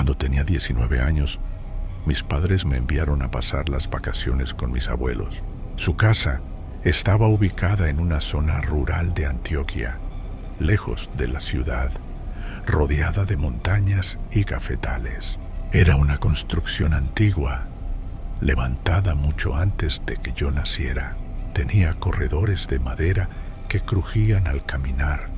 Cuando tenía 19 años, mis padres me enviaron a pasar las vacaciones con mis abuelos. Su casa estaba ubicada en una zona rural de Antioquia, lejos de la ciudad, rodeada de montañas y cafetales. Era una construcción antigua, levantada mucho antes de que yo naciera. Tenía corredores de madera que crujían al caminar,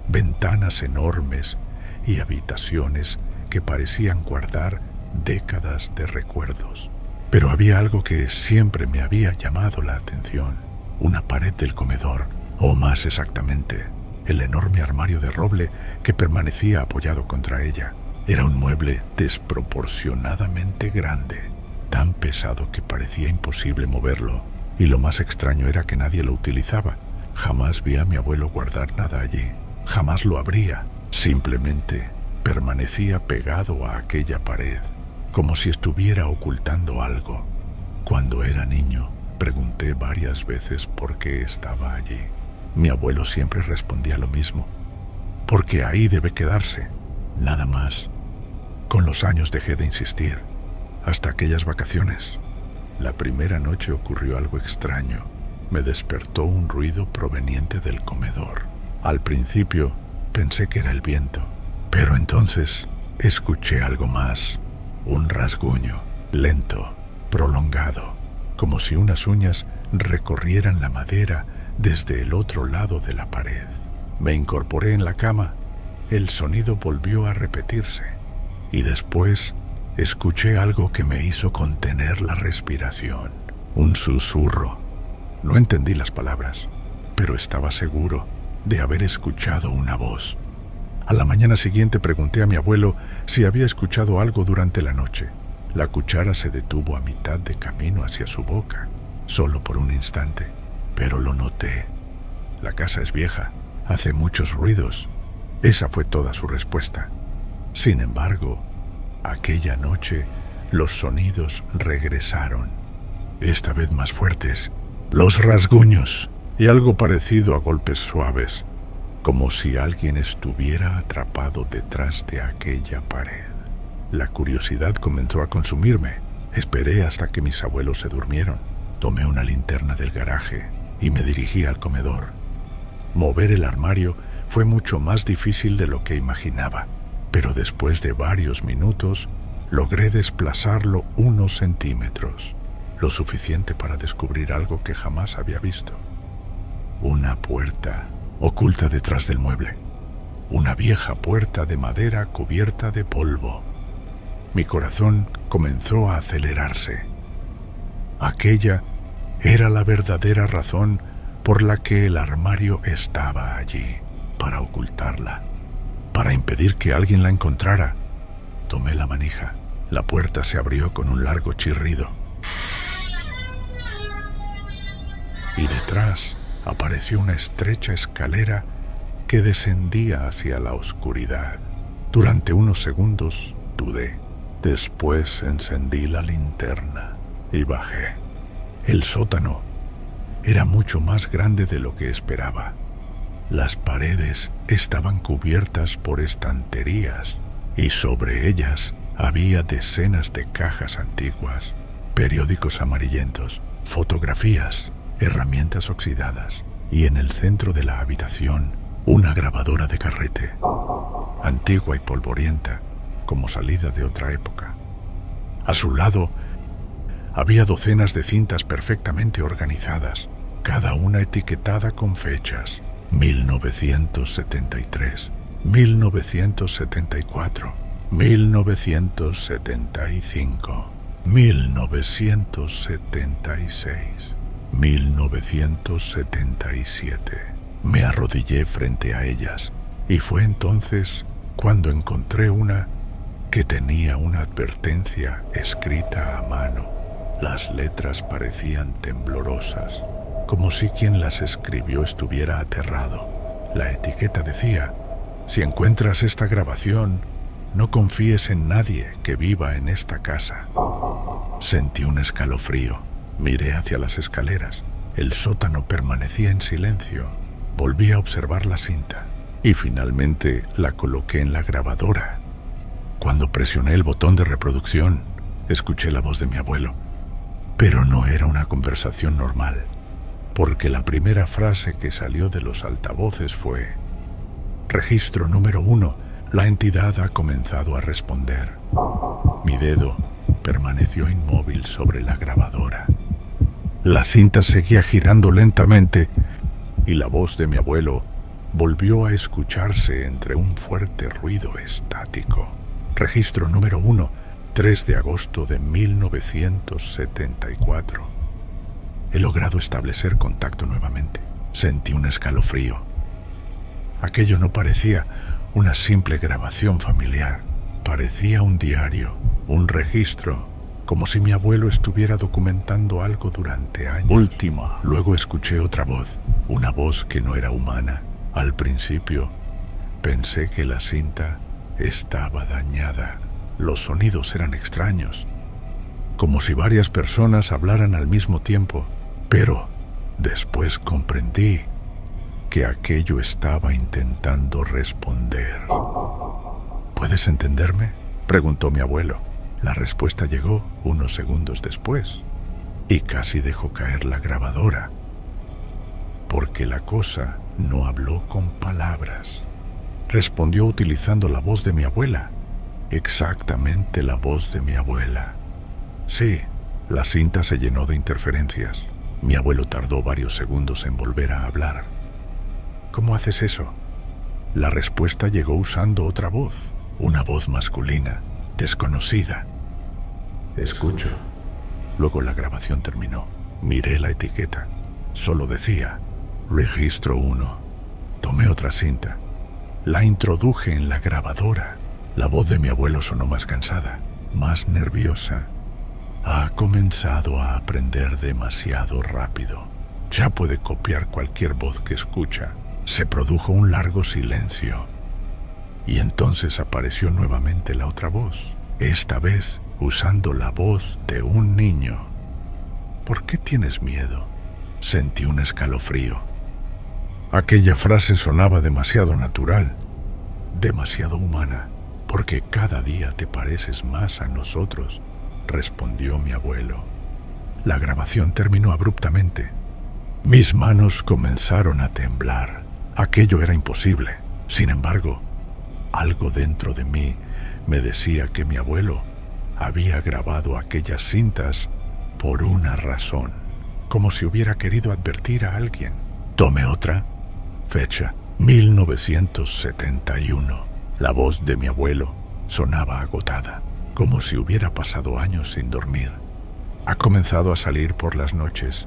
ventanas enormes y habitaciones que parecían guardar décadas de recuerdos. Pero había algo que siempre me había llamado la atención: una pared del comedor, o más exactamente, el enorme armario de roble que permanecía apoyado contra ella. Era un mueble desproporcionadamente grande, tan pesado que parecía imposible moverlo, y lo más extraño era que nadie lo utilizaba. Jamás vi a mi abuelo guardar nada allí, jamás lo abría, simplemente permanecía pegado a aquella pared, como si estuviera ocultando algo. Cuando era niño, pregunté varias veces por qué estaba allí. Mi abuelo siempre respondía lo mismo: porque ahí debe quedarse, nada más. Con los años dejé de insistir, hasta aquellas vacaciones. La primera noche ocurrió algo extraño. Me despertó un ruido proveniente del comedor. Al principio pensé que era el viento, pero entonces escuché algo más: un rasguño, lento, prolongado, como si unas uñas recorrieran la madera desde el otro lado de la pared. Me incorporé en la cama, el sonido volvió a repetirse, y después escuché algo que me hizo contener la respiración. Un susurro. No entendí las palabras, pero estaba seguro de haber escuchado una voz. A la mañana siguiente pregunté a mi abuelo si había escuchado algo durante la noche. La cuchara se detuvo a mitad de camino hacia su boca, solo por un instante, pero lo noté. La casa es vieja, hace muchos ruidos. Esa fue toda su respuesta. Sin embargo, aquella noche los sonidos regresaron, esta vez más fuertes, los rasguños y algo parecido a golpes suaves, como si alguien estuviera atrapado detrás de aquella pared. La curiosidad comenzó a consumirme. Esperé hasta que mis abuelos se durmieron. Tomé una linterna del garaje y me dirigí al comedor. Mover el armario fue mucho más difícil de lo que imaginaba, pero después de varios minutos logré desplazarlo unos centímetros, lo suficiente para descubrir algo que jamás había visto. Una puerta oculta detrás del mueble, una vieja puerta de madera cubierta de polvo. Mi corazón comenzó a acelerarse. Aquella era la verdadera razón por la que el armario estaba allí, para ocultarla, para impedir que alguien la encontrara. Tomé la manija. La puerta se abrió con un largo chirrido, y detrás apareció una estrecha escalera que descendía hacia la oscuridad. Durante unos segundos dudé. Después encendí la linterna y bajé. El sótano era mucho más grande de lo que esperaba. Las paredes estaban cubiertas por estanterías y sobre ellas había decenas de cajas antiguas, periódicos amarillentos, fotografías, herramientas oxidadas, y en el centro de la habitación una grabadora de carrete, antigua y polvorienta, como salida de otra época. A su lado había docenas de cintas perfectamente organizadas, cada una etiquetada con fechas: 1973, 1974, 1975, 1976, 1977. Me arrodillé frente a ellas y fue entonces cuando encontré una que tenía una advertencia escrita a mano. Las letras parecían temblorosas, como si quien las escribió estuviera aterrado. La etiqueta decía: si encuentras esta grabación, no confíes en nadie que viva en esta casa. Sentí un escalofrío. Miré hacia las escaleras. El sótano permanecía en silencio. Volví a observar la cinta y finalmente la coloqué en la grabadora. Cuando presioné el botón de reproducción, escuché la voz de mi abuelo. Pero no era una conversación normal, porque la primera frase que salió de los altavoces fue: registro número 1, la entidad ha comenzado a responder. Mi dedo permaneció inmóvil sobre la grabadora. La cinta seguía girando lentamente y la voz de mi abuelo volvió a escucharse entre un fuerte ruido estático. Registro número 1, 3 de agosto de 1974. He logrado establecer contacto nuevamente. Sentí un escalofrío. Aquello no parecía una simple grabación familiar. Parecía un diario, un registro, como si mi abuelo estuviera documentando algo durante años. Última. Luego escuché otra voz, una voz que no era humana. Al principio, pensé que la cinta estaba dañada. Los sonidos eran extraños, como si varias personas hablaran al mismo tiempo, pero después comprendí que aquello estaba intentando responder. ¿Puedes entenderme?, preguntó mi abuelo. La respuesta llegó unos segundos después y casi dejó caer la grabadora, porque la cosa no habló con palabras. Respondió utilizando la voz de mi abuela, exactamente la voz de mi abuela. Sí, la cinta se llenó de interferencias. Mi abuelo tardó varios segundos en volver a hablar. ¿Cómo haces eso? La respuesta llegó usando otra voz, una voz masculina, desconocida. Escucho. Luego la grabación terminó. Miré la etiqueta. Solo decía registro 1. Tomé otra cinta. La introduje en la grabadora. La voz de mi abuelo sonó más cansada, más nerviosa. Ha comenzado a aprender demasiado rápido. Ya puede copiar cualquier voz que escucha. Se produjo un largo silencio. Y entonces apareció nuevamente la otra voz, esta vez usando la voz de un niño. ¿Por qué tienes miedo? Sentí un escalofrío. Aquella frase sonaba demasiado natural, demasiado humana. Porque cada día te pareces más a nosotros, respondió mi abuelo. La grabación terminó abruptamente. Mis manos comenzaron a temblar. Aquello era imposible. Sin embargo, algo dentro de mí me decía que mi abuelo había grabado aquellas cintas por una razón, como si hubiera querido advertir a alguien. Tomé otra. Fecha: 1971. La voz de mi abuelo sonaba agotada, como si hubiera pasado años sin dormir. Ha comenzado a salir por las noches.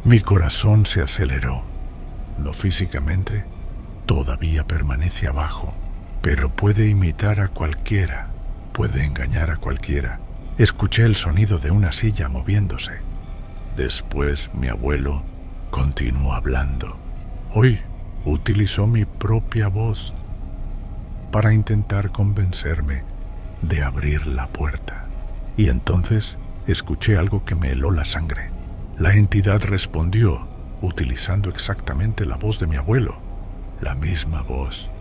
Mi corazón se aceleró. No físicamente, todavía permanece abajo, pero puede imitar a cualquiera, puede engañar a cualquiera. Escuché el sonido de una silla moviéndose. Después mi abuelo continuó hablando. Hoy utilizó mi propia voz para intentar convencerme de abrir la puerta. Y entonces escuché algo que me heló la sangre. La entidad respondió utilizando exactamente la voz de mi abuelo. La misma voz,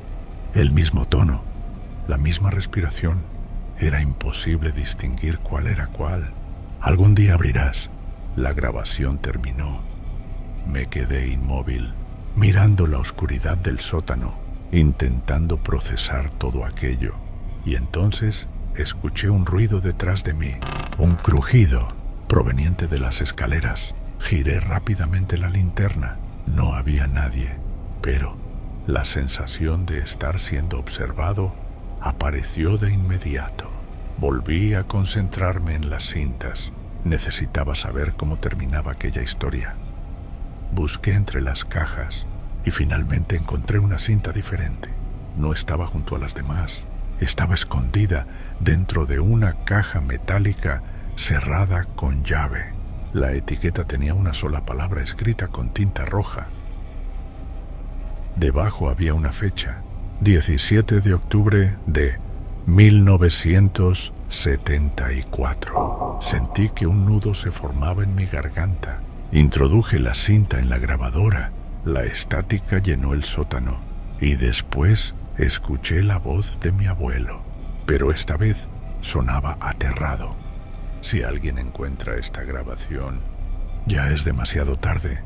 el mismo tono, la misma respiración. Era imposible distinguir cuál era cuál. Algún día abrirás. La grabación terminó. Me quedé inmóvil, mirando la oscuridad del sótano, intentando procesar todo aquello. Y entonces escuché un ruido detrás de mí, un crujido proveniente de las escaleras. Giré rápidamente la linterna. No había nadie, pero la sensación de estar siendo observado apareció de inmediato. Volví a concentrarme en las cintas. Necesitaba saber cómo terminaba aquella historia. Busqué entre las cajas y finalmente encontré una cinta diferente. No estaba junto a las demás. Estaba escondida dentro de una caja metálica cerrada con llave. La etiqueta tenía una sola palabra escrita con tinta roja. Debajo había una fecha: 17 de octubre de 1974. Sentí que un nudo se formaba en mi garganta. Introduje la cinta en la grabadora. La estática llenó el sótano y después escuché la voz de mi abuelo. pero esta vez sonaba aterrado. Si alguien encuentra esta grabación, ya es demasiado tarde.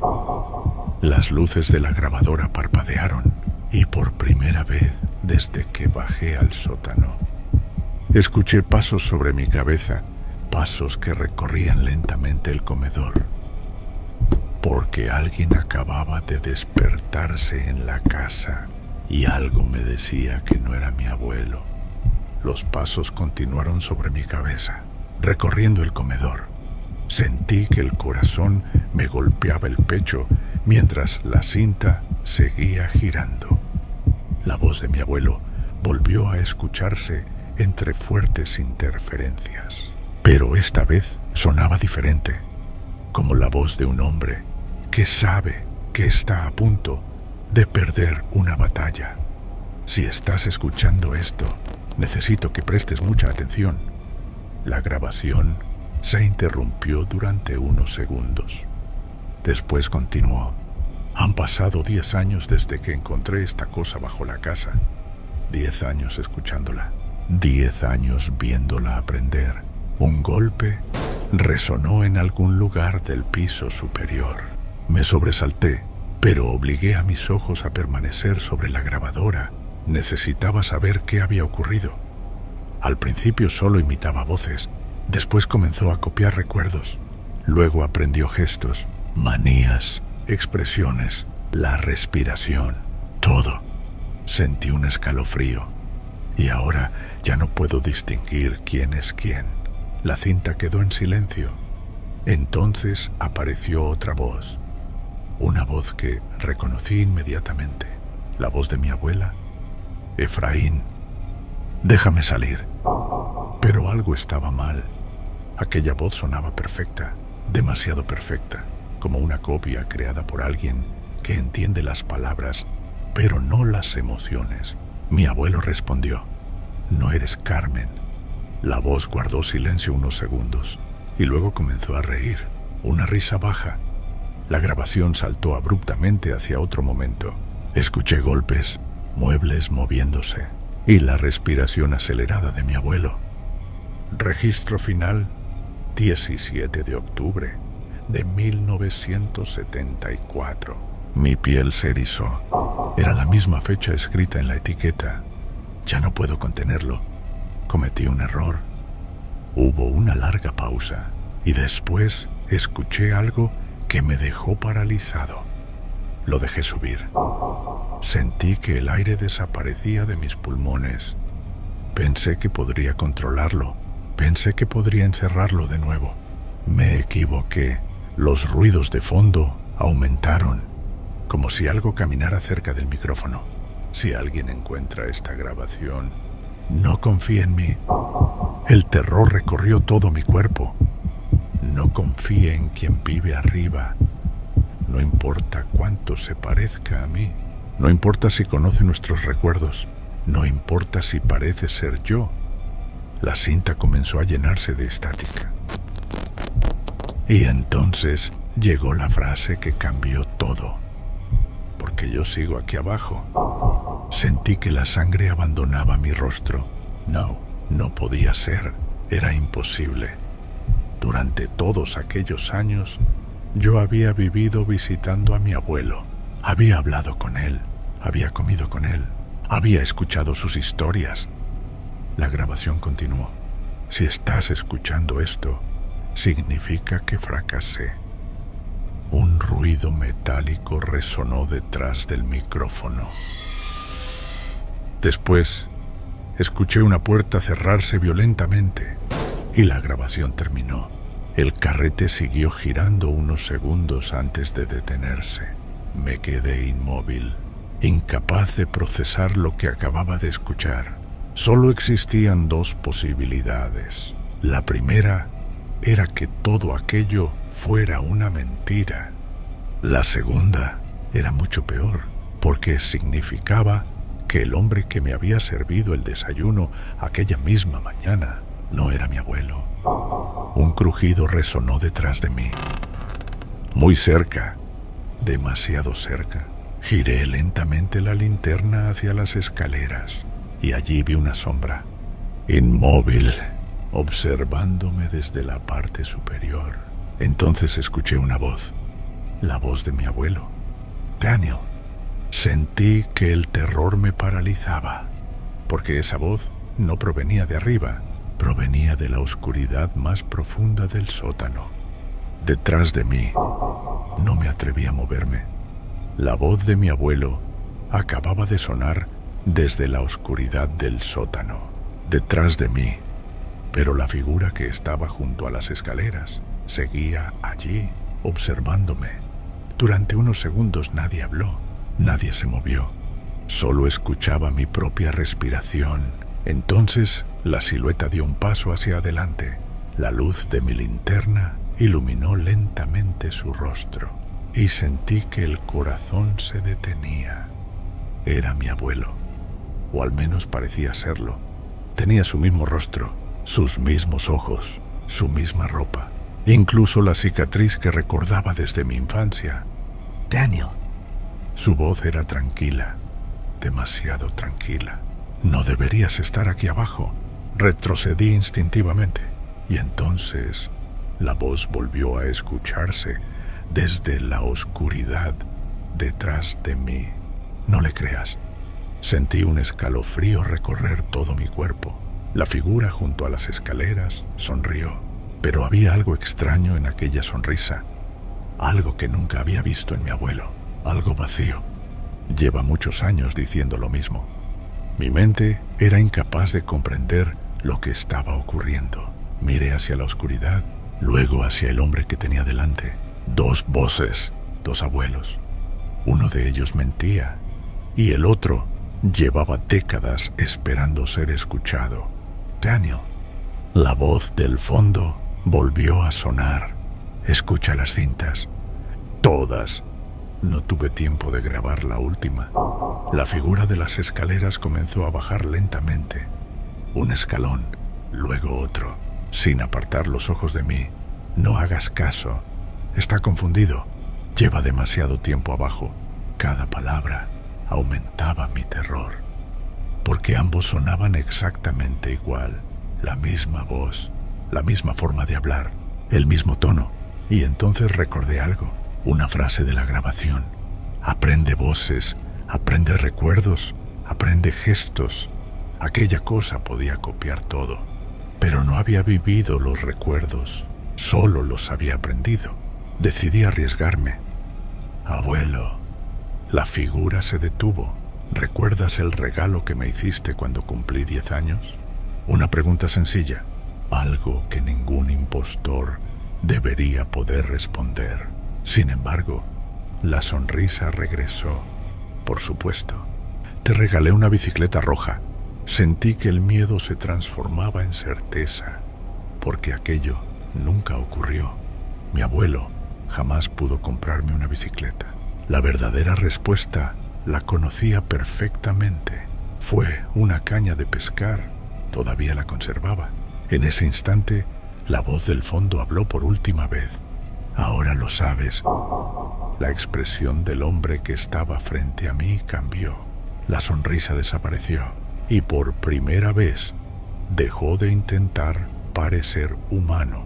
Las luces de la grabadora parpadearon y por primera vez desde que bajé al sótano, escuché pasos sobre mi cabeza, pasos que recorrían lentamente el comedor, porque alguien acababa de despertarse en la casa y algo me decía que no era mi abuelo. Los pasos continuaron sobre mi cabeza, recorriendo el comedor. Sentí que el corazón me golpeaba el pecho mientras la cinta seguía girando. La voz de mi abuelo volvió a escucharse entre fuertes interferencias, pero esta vez sonaba diferente, como la voz de un hombre que sabe que está a punto de perder una batalla. Si estás escuchando esto, necesito que prestes mucha atención. La grabación se interrumpió durante unos segundos. Después continuó. Han pasado 10 años desde que encontré esta cosa bajo la casa. 10 años escuchándola. 10 años viéndola aprender. Un golpe resonó en algún lugar del piso superior. Me sobresalté, pero obligué a mis ojos a permanecer sobre la grabadora. Necesitaba saber qué había ocurrido. Al principio solo imitaba voces, después comenzó a copiar recuerdos, luego aprendió gestos, manías, expresiones, la respiración, todo. Sentí un escalofrío y ahora ya no puedo distinguir quién es quién. La cinta quedó en silencio. Entonces apareció otra voz, una voz que reconocí inmediatamente, la voz de mi abuela. Efraín, déjame salir. Pero algo estaba mal. Aquella voz sonaba perfecta, demasiado perfecta, como una copia creada por alguien que entiende las palabras, pero no las emociones. Mi abuelo respondió, no eres Carmen. La voz guardó silencio unos segundos y luego comenzó a reír, una risa baja. La grabación saltó abruptamente hacia otro momento. Escuché golpes, muebles moviéndose y la respiración acelerada de mi abuelo. Registro final, 17 de octubre de 1974. Mi piel se erizó. Era la misma fecha escrita en la etiqueta. Ya no puedo contenerlo. Cometí un error. Hubo una larga pausa y después escuché algo que me dejó paralizado. Lo dejé subir. Sentí que el aire desaparecía de mis pulmones. Pensé que podría controlarlo. Pensé que podría encerrarlo de nuevo. Me equivoqué. Los ruidos de fondo aumentaron, como si algo caminara cerca del micrófono. Si alguien encuentra esta grabación, no confíe en mí. El terror recorrió todo mi cuerpo. No confíe en quien vive arriba. No importa cuánto se parezca a mí. No importa si conoce nuestros recuerdos. No importa si parece ser yo. La cinta comenzó a llenarse de estática. Y entonces llegó la frase que cambió todo. Porque yo sigo aquí abajo. Sentí que la sangre abandonaba mi rostro. No podía ser. Era imposible. Durante todos aquellos años, yo había vivido visitando a mi abuelo. Había hablado con él. Había comido con él. Había escuchado sus historias. La grabación continuó. Si estás escuchando esto, significa que fracasé. Un ruido metálico resonó detrás del micrófono. Después, escuché una puerta cerrarse violentamente y la grabación terminó. El carrete siguió girando unos segundos antes de detenerse. Me quedé inmóvil, incapaz de procesar lo que acababa de escuchar. Solo existían dos posibilidades. La primera era que todo aquello fuera una mentira. La segunda era mucho peor, porque significaba que el hombre que me había servido el desayuno aquella misma mañana no era mi abuelo. Un crujido resonó detrás de mí. Muy cerca, demasiado cerca. Giré lentamente la linterna hacia las escaleras y allí vi una sombra. inmóvil, observándome desde la parte superior. Entonces escuché una voz, la voz de mi abuelo. Daniel. Sentí que el terror me paralizaba, porque esa voz no provenía de arriba, provenía de la oscuridad más profunda del sótano. Detrás de mí, no me atreví a moverme. La voz de mi abuelo acababa de sonar desde la oscuridad del sótano, detrás de mí, pero la figura que estaba junto a las escaleras seguía allí, observándome. Durante unos segundos nadie habló, nadie se movió. Solo escuchaba mi propia respiración. Entonces la silueta dio un paso hacia adelante. La luz de mi linterna iluminó lentamente su rostro y sentí que el corazón se detenía. Era mi abuelo, o al menos parecía serlo. Tenía su mismo rostro, sus mismos ojos, su misma ropa, incluso la cicatriz que recordaba desde mi infancia. Daniel. Su voz era tranquila, demasiado tranquila. No deberías estar aquí abajo. Retrocedí instintivamente y entonces la voz volvió a escucharse desde la oscuridad detrás de mí. No le creas. Sentí un escalofrío recorrer todo mi cuerpo. La figura junto a las escaleras sonrió, pero había algo extraño en aquella sonrisa, algo que nunca había visto en mi abuelo, algo vacío. Lleva muchos años diciendo lo mismo. Mi mente era incapaz de comprender lo que estaba ocurriendo. Miré hacia la oscuridad, luego hacia el hombre que tenía delante. Dos voces, dos abuelos. Uno de ellos mentía y el otro llevaba décadas esperando ser escuchado. Daniel. La voz del fondo volvió a sonar. Escucha las cintas. Todas. No tuve tiempo de grabar la última. La figura de las escaleras comenzó a bajar lentamente. Un escalón, luego otro, sin apartar los ojos de mí. No hagas caso. Está confundido. Lleva demasiado tiempo abajo. Cada palabra aumentaba mi terror, porque ambos sonaban exactamente igual. La misma voz, la misma forma de hablar, el mismo tono. Y entonces recordé algo, una frase de la grabación. Aprende voces, aprende recuerdos, aprende gestos. Aquella cosa podía copiar todo, pero no había vivido los recuerdos, solo los había aprendido. Decidí arriesgarme. Abuelo. La figura se detuvo. ¿Recuerdas el regalo que me hiciste cuando cumplí 10 años? Una pregunta sencilla, algo que ningún impostor debería poder responder. Sin embargo, la sonrisa regresó. Por supuesto, te regalé una bicicleta roja. Sentí que el miedo se transformaba en certeza, porque aquello nunca ocurrió. Mi abuelo jamás pudo comprarme una bicicleta. La verdadera respuesta la conocía perfectamente. Fue una caña de pescar. Todavía la conservaba. En ese instante, la voz del fondo habló por última vez. Ahora lo sabes. La expresión del hombre que estaba frente a mí cambió. La sonrisa desapareció y por primera vez dejó de intentar parecer humano.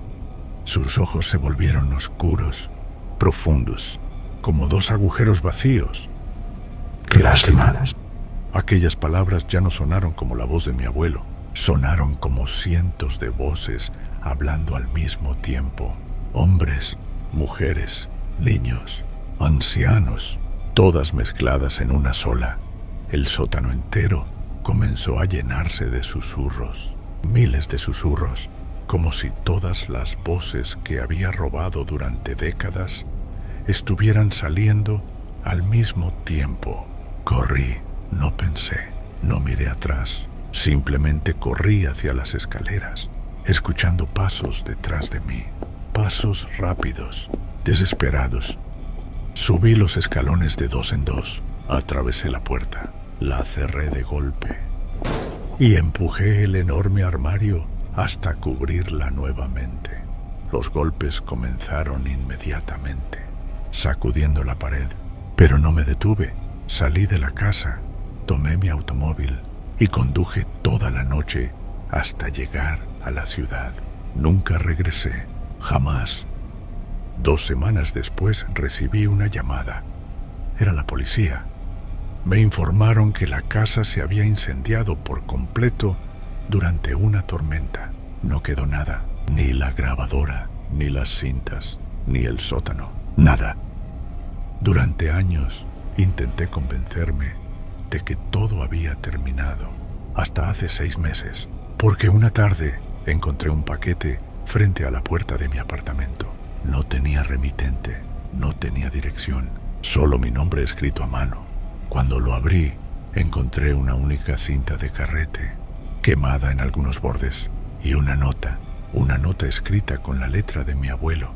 Sus ojos se volvieron oscuros, profundos, como dos agujeros vacíos. ¡Qué lástima! Aquellas palabras ya no sonaron como la voz de mi abuelo. Sonaron como cientos de voces hablando al mismo tiempo. Hombres, mujeres, niños, ancianos, todas mezcladas en una sola. El sótano entero comenzó a llenarse de susurros, miles de susurros, como si todas las voces que había robado durante décadas estuvieran saliendo al mismo tiempo. Corrí, no pensé, no miré atrás. Simplemente corrí hacia las escaleras, escuchando pasos detrás de mí, pasos rápidos, desesperados. Subí los escalones de 2 en 2, atravesé la puerta, la cerré de golpe y empujé el enorme armario hasta cubrirla nuevamente. Los golpes comenzaron inmediatamente, sacudiendo la pared, pero no me detuve. Salí de la casa, tomé mi automóvil y conduje toda la noche hasta llegar a la ciudad. Nunca regresé, jamás. 2 semanas después recibí una llamada. Era la policía. Me informaron que la casa se había incendiado por completo durante una tormenta. No quedó nada, ni la grabadora, ni las cintas, ni el sótano, nada. Durante años intenté convencerme de que todo había terminado, hasta hace 6 meses, porque una tarde encontré un paquete frente a la puerta de mi apartamento. No tenía remitente, no tenía dirección, solo mi nombre escrito a mano. Cuando lo abrí, encontré una única cinta de carrete, quemada en algunos bordes, y una nota escrita con la letra de mi abuelo.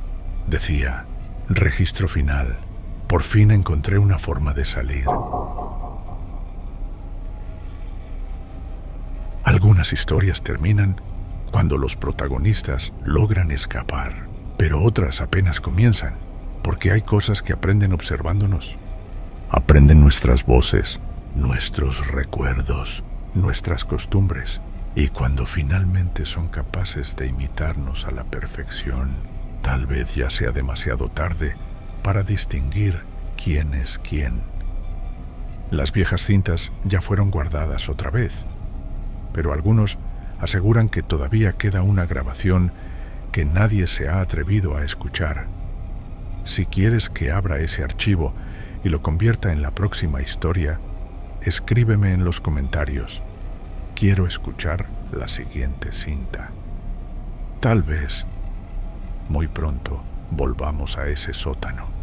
Decía: registro final, por fin encontré una forma de salir. Algunas historias terminan cuando los protagonistas logran escapar, pero otras apenas comienzan, porque hay cosas que aprenden observándonos. Aprenden nuestras voces, nuestros recuerdos, nuestras costumbres, y cuando finalmente son capaces de imitarnos a la perfección, tal vez ya sea demasiado tarde para distinguir quién es quién. Las viejas cintas ya fueron guardadas otra vez, pero algunos aseguran que todavía queda una grabación que nadie se ha atrevido a escuchar. Si quieres que abra ese archivo y lo convierta en la próxima historia, escríbeme en los comentarios: quiero escuchar la siguiente cinta. Tal vez, muy pronto, volvamos a ese sótano.